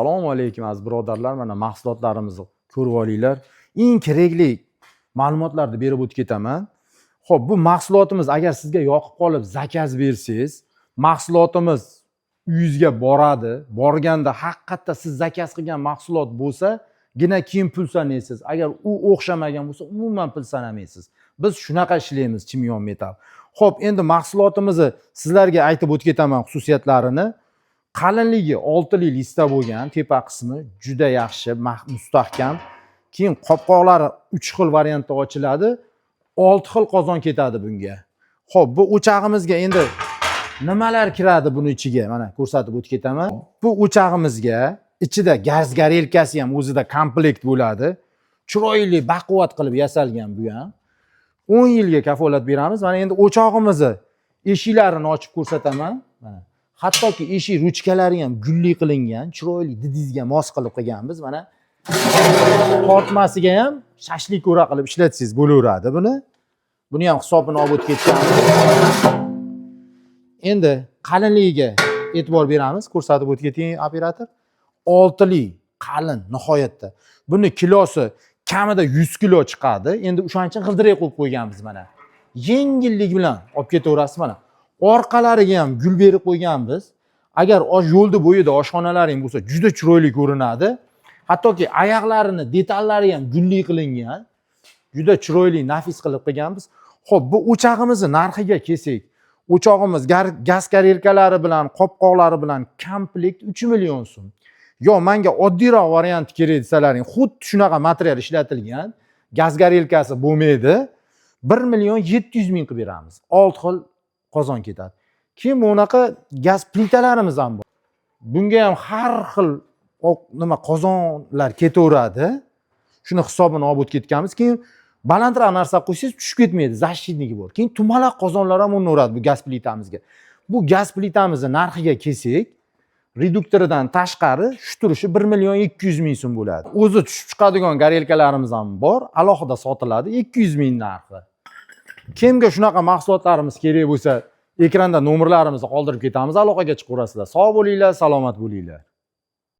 Assalomu alaykum aziz birodarlar, mana mahsulotlarimizni ko'rib olinglar. Eng kerakli ma'lumotlarni berib o'tib ketaman. Xo'p, bu mahsulotimiz agar sizga yoqib qolib zakaz bersangiz, mahsulotimiz uyingizga boradi. Borganda haqiqatda siz zakaz qilgan mahsulot bo'lsa, gina keyin pul sanaysiz. Agar u o'xshamagan bo'lsa, umuman pul sanamaysiz. Biz shunaqa ishlaymiz Chimyon Metal. Xo'p, endi mahsulotimizni sizlarga aytib o'tib ketaman xususiyatlarini. Qalinligi 6 lista bo'lgan, tepa qismi juda yaxshi, mustahkam. Keyin qopqoqlari 3 xil variantda ochiladi. 6 xil qozon ketadi bunga. Xo'p, bu o'chog'imizga endi nimalar kiradi buni ichiga? Mana ko'rsatib o'tib ketaman. Bu o'chog'imizga ichida gaz garelkasi ham o'zida komplekt bo'ladi. Chiroyli, baquvvat qilib yasalgan bu ham. 10 yilga kafolat beramiz. Mana endi o'chog'imizni eshiklarini ochib ko'rsataman. Mana hattoki eshik ruchkalari ham gulli qilingan, chiroyli didingizga mos qilib qilganmiz. Mana tortmasiga ham shashlik o'ra qilib ishlatsangiz bo'laveradi buni. Buni ham hisobini olib o'tib ketganmiz. Endi qalinligiga e'tibor beramiz. Ko'rsatib o'tib keting operator. 6 qalin nihoyatda. Buni kilosi kamida 100 kilo chiqadi. Endi o'shaning uchun g'ildirak qo'yib qo'yganmiz mana. Yengillik bilan olib ketaverasiz mana. Orqalariga ham gul berib qo'yganmiz. Agar yo'lda bo'yida oshxonalaring bo'lsa, juda chiroyli ko'rinadi. Hattoki oyoqlarini detallari ham gulli qilingan. Juda chiroyli, nafis qilib qilganmiz. Xo'p, bu o'chog'imizni narxiga kelsak, o'chog'imiz gaz garelkalari bilan, qopqoqlari bilan komplekt 3 million so'm. Yo, menga oddiyroq variant kerak desalaring, xuddi shunaqa material ishlatilgan, gaz garelkasi bo'lmaydi. 1 million 700 ming qilib beramiz. 6 xil qozon ketadi. Keyin bunaqa gaz plitalarimiz ham bor. Bunga ham har xil qozonlar ketaveradi. Shuni hisobini olib o'tib ketganmiz. Keyin balandroq narsa qo'ysangiz tushib ketmaydi, защитники bor. Keyin tumalaq qozonlar ham o'rnaveradi bu gaz plitamizga. Bu gaz plitamizni narxiga kelsak, reduktoridan tashqari shu turishi 1 million 200 ming so'm bo'ladi. O'zi tushib chiqadigan garelkalarimiz ham bor, alohida sotiladi, 200 ming narxi. Kimga shunaqa mahsulotlarimiz kerak bo'lsa, ekranda nomerlarimizni qoldirib ketamiz, aloqaga chiqaverasizlar. Sog' bo'linglar, salomat bo'linglar.